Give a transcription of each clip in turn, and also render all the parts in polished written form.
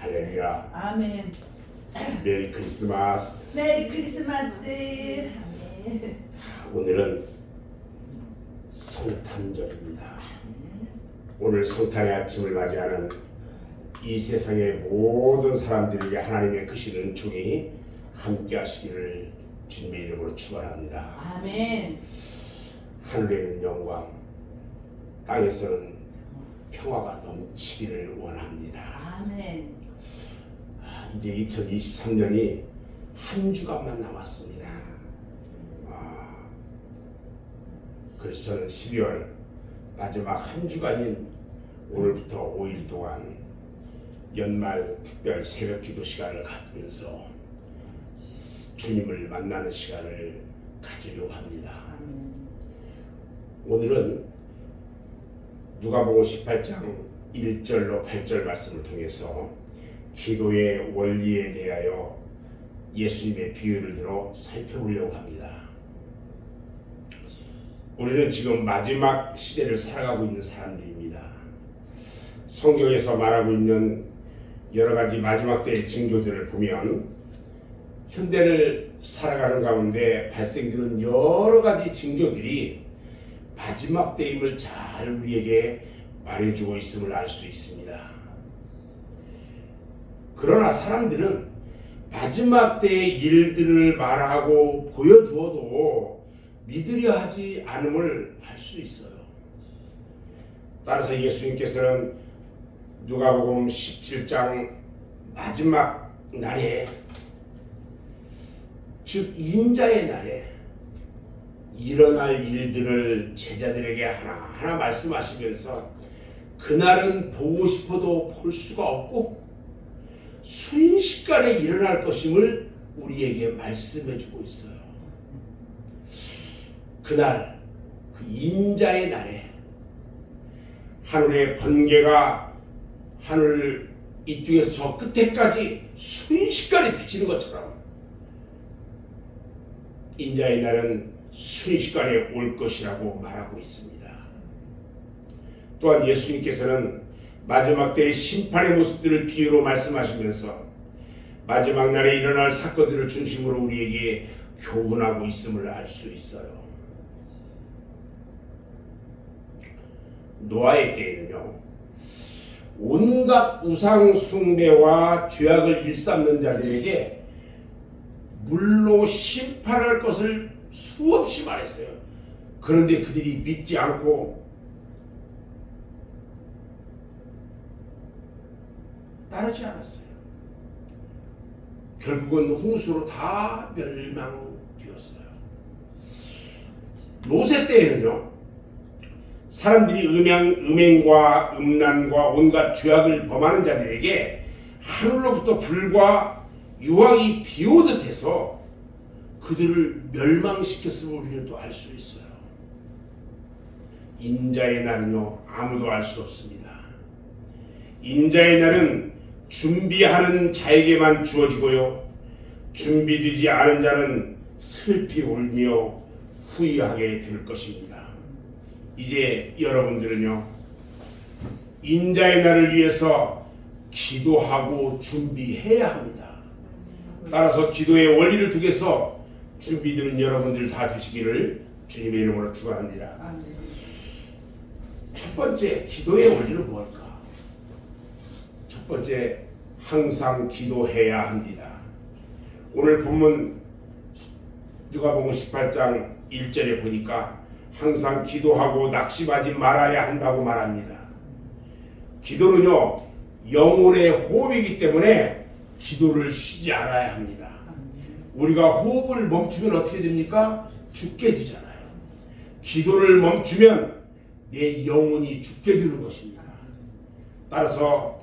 할렐루야. 아멘. 메리 크리스마스. 메리 크리스마스. 아멘. 오늘은 성탄절입니다. 오늘 성탄의 아침을 맞이하는 이 세상의 모든 사람들에게 하나님의 크신 은총이 함께 하시기를 주님의 이름으로 축원합니다. 아멘. 하늘에는 영광, 땅에서는 평화가 넘치기를 원합니다. 아멘. 이제 2023년이 한 주간만 남았습니다. 그래서 저는 12월 마지막 한 주간인 오늘부터 5일 동안 연말 특별 새벽 기도 시간을 갖으면서 주님을 만나는 시간을 가지려고 합니다. 아멘. 오늘은 누가복음 18장 1절로 8절 말씀을 통해서 기도의 원리에 대하여 예수님의 비유를 들어 살펴보려고 합니다. 우리는 지금 마지막 시대를 살아가고 있는 사람들입니다. 성경에서 말하고 있는 여러 가지 마지막 때의 징조들을 보면 현대를 살아가는 가운데 발생되는 여러 가지 징조들이 마지막 때임을 잘 우리에게 말해주고 있음을 알 수 있습니다. 그러나 사람들은 마지막 때의 일들을 말하고 보여주어도 믿으려 하지 않음을 알 수 있어요. 따라서 예수님께서는 누가복음 17장 마지막 날에, 즉 인자의 날에 일어날 일들을 제자들에게 하나하나 말씀하시면서 그날은 보고 싶어도 볼 수가 없고 순식간에 일어날 것임을 우리에게 말씀해주고 있어요. 그날, 그 인자의 날에 하늘의 번개가 하늘 이쪽에서 저 끝에까지 순식간에 비치는 것처럼 인자의 날은 순식간에 올 것이라고 말하고 있습니다. 또한 예수님께서는 마지막 때의 심판의 모습들을 비유로 말씀하시면서 마지막 날에 일어날 사건들을 중심으로 우리에게 교훈하고 있음을 알 수 있어요. 노아의 때에는요, 온갖 우상 숭배와 죄악을 일삼는 자들에게 물로 심판할 것을 수없이 말했어요. 그런데 그들이 믿지 않고 따르지 않았어요. 결국은 홍수로 다 멸망되었어요. 롯의 때에는요, 사람들이 음행과 음란과 온갖 죄악을 범하는 자들에게 하늘로부터 불과 유황이 비오듯 해서 그들을 멸망시켰음을 우리는 또 알 수 있어요. 인자의 날은요, 아무도 알 수 없습니다. 인자의 날은 준비하는 자에게만 주어지고요, 준비되지 않은 자는 슬피 울며 후회하게 될 것입니다. 이제 여러분들은요, 인자의 날을 위해서 기도하고 준비해야 합니다. 따라서 기도의 원리를 통해서 준비되는 여러분들 다 되시기를 주님의 이름으로 축원합니다. 첫 번째, 기도의 원리는 무엇일까? 첫 번째, 항상 기도해야 합니다. 오늘 본문 누가복음 18장 1절에 보니까 항상 기도하고 낙심하지 말아야 한다고 말합니다. 기도는요, 영혼의 호흡이기 때문에 기도를 쉬지 않아야 합니다. 우리가 호흡을 멈추면 어떻게 됩니까? 죽게 되잖아요. 기도를 멈추면 내 영혼이 죽게 되는 것입니다. 따라서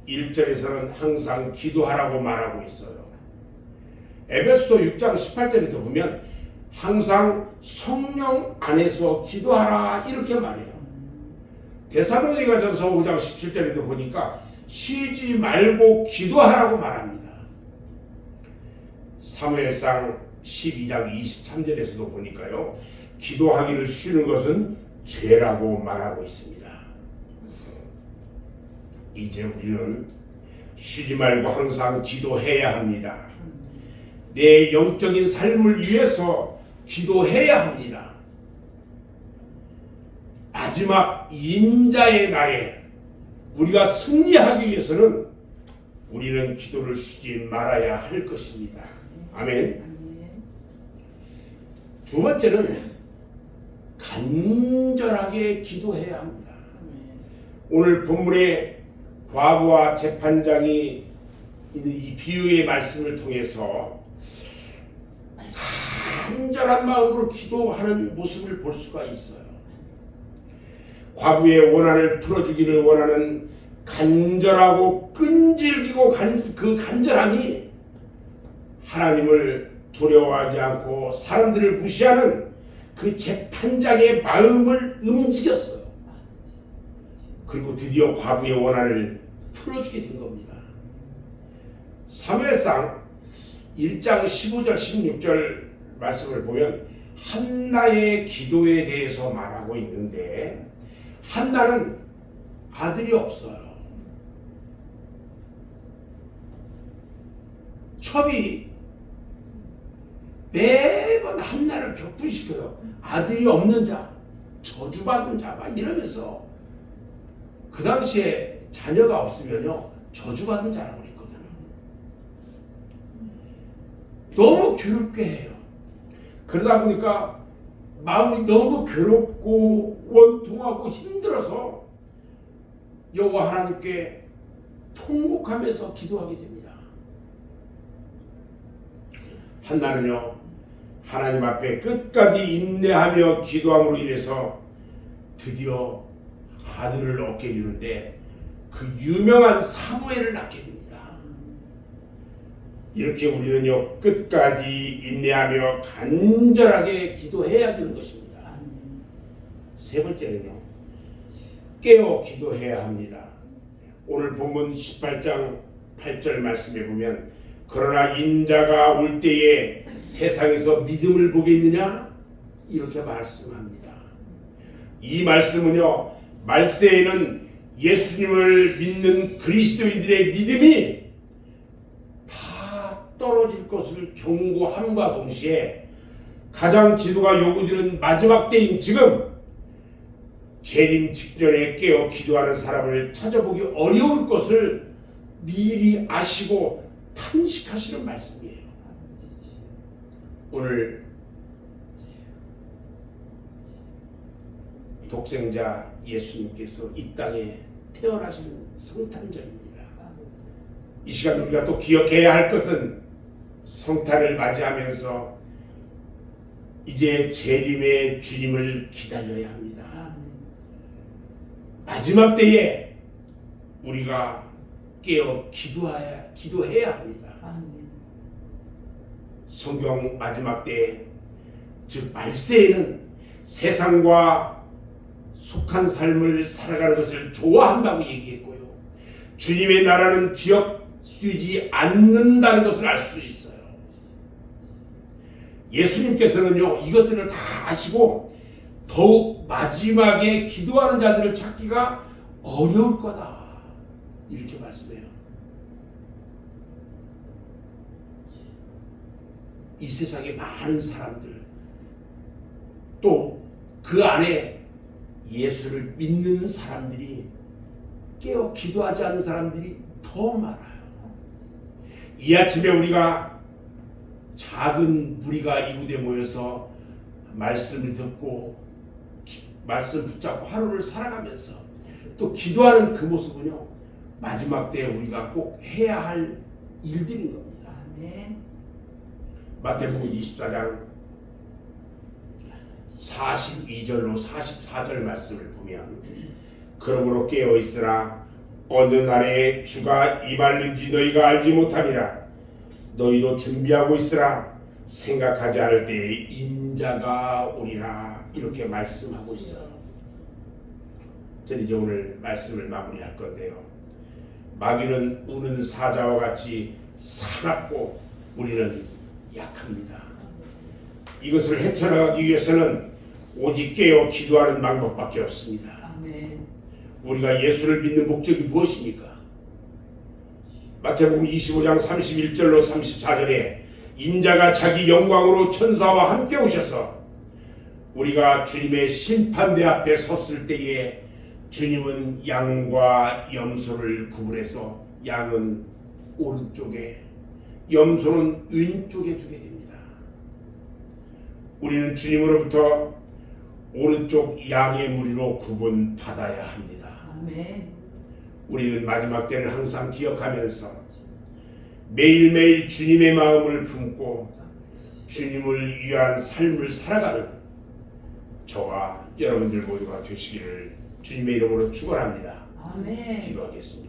1절에서는 항상 기도하라고 말하고 있어요. 에베소서 6장 18절에도 보면 항상 성령 안에서 기도하라 이렇게 말해요. 데살로니가전서 5장 17절에도 보니까 쉬지 말고 기도하라고 말합니다. 사무엘상 12장 23절에서도 보니까요, 기도하기를 쉬는 것은 죄라고 말하고 있습니다. 이제 우리는 쉬지 말고 항상 기도해야 합니다. 내 영적인 삶을 위해서 기도해야 합니다. 마지막 인자의 날에 우리가 승리하기 위해서는 우리는 기도를 쉬지 말아야 할 것입니다. 아멘. 두 번째는 간절하게 기도해야 합니다. 오늘 본문의 과부와 재판장이 있는 이 비유의 말씀을 통해서 간절한 마음으로 기도하는 모습을 볼 수가 있어요. 과부의 원한을 풀어주기를 원하는 간절하고 끈질기고 그 간절함이 하나님을 두려워하지 않고 사람들을 무시하는 그 재판장의 마음을 움직였어요. 그리고 드디어 과부의 원한을 풀어주게 된 겁니다. 사무엘상 1장 15절 16절 말씀을 보면 한나의 기도에 대해서 말하고 있는데 한나는 아들이 없어요. 첩이 매번 한나를 격분시켜요. 아들이 없는 자, 저주받은 자 막 이러면서 그 당시에 자녀가 없으면요 저주받은 자라고 그랬거든요. 너무 괴롭게 해요. 그러다 보니까 마음이 너무 괴롭고 원통하고 힘들어서 여호와 하나님께 통곡하면서 기도하게 됩니다. 한나는요 하나님 앞에 끝까지 인내하며 기도함으로 인해서 드디어 아들을 얻게 이루는데 그 유명한 사무엘을 낳게 됩니다. 이렇게 우리는요 끝까지 인내하며 간절하게 기도해야 되는 것입니다. 세 번째는요 깨어 기도해야 합니다. 오늘 본문 18장 8절 말씀에 보면 그러나 인자가 올 때에 세상에서 믿음을 보겠느냐 이렇게 말씀합니다. 이 말씀은요 말세에는 예수님을 믿는 그리스도인들의 믿음이 다 떨어질 것을 경고함과 동시에 가장 기도가 요구되는 마지막 때인 지금 재림 직전에 깨어 기도하는 사람을 찾아보기 어려울 것을 미리 아시고 탄식하시는 말씀이에요. 오늘 독생자 예수님께서 이 땅에 태어나시는 성탄절입니다. 이 시간 우리가 또 기억해야 할 것은 성탄을 맞이하면서 이제 재림의 주님을 기다려야 합니다. 마지막 때에 우리가 깨어 기도해야 합니다. 성경 마지막 때, 즉 말세에는 세상과 속한 삶을 살아가는 것을 좋아한다고 얘기했고요. 주님의 나라는 기억되지 않는다는 것을 알 수 있어요. 예수님께서는요 이것들을 다 아시고 더욱 마지막에 기도하는 자들을 찾기가 어려울 거다 이렇게 말씀해요. 이 세상에 많은 사람들 또 그 안에 예수를 믿는 사람들이 깨어 기도하지 않는 사람들이 더 많아요. 이 아침에 우리가 작은 무리가 이곳에 모여서 말씀을 듣고 말씀 붙잡고 하루를 살아가면서 또 기도하는 그 모습은요 마지막 때에 우리가 꼭 해야 할 일들인 겁니다. 마태복음 24장 42절로 44절 말씀을 보면 그러므로 깨어 있으라 어느 날에 주가 임하는지 너희가 알지 못함이라 너희도 준비하고 있으라 생각하지 않을 때에 인자가 오리라 이렇게 말씀하고 있어요. 저는 이제 오늘 말씀을 마무리할 건데요. 마귀는 우는 사자와 같이 사납고 우리는 약합니다. 이것을 헤쳐나가기 위해서는 오직 깨어 기도하는 방법밖에 없습니다. 우리가 예수를 믿는 목적이 무엇입니까? 마태복음 25장 31절로 34절에 인자가 자기 영광으로 천사와 함께 오셔서 우리가 주님의 심판대 앞에 섰을 때에 주님은 양과 염소를 구분해서 양은 오른쪽에 염소는 왼쪽에 두게 됩니다. 우리는 주님으로부터 오른쪽 양의 무리로 구분받아야 합니다. 아멘. 우리는 마지막 때를 항상 기억하면서 매일매일 주님의 마음을 품고 주님을 위한 삶을 살아가는 저와 여러분들 모두가 되시기를 주님의 이름으로 축원합니다. 아멘. 기도하겠습니다.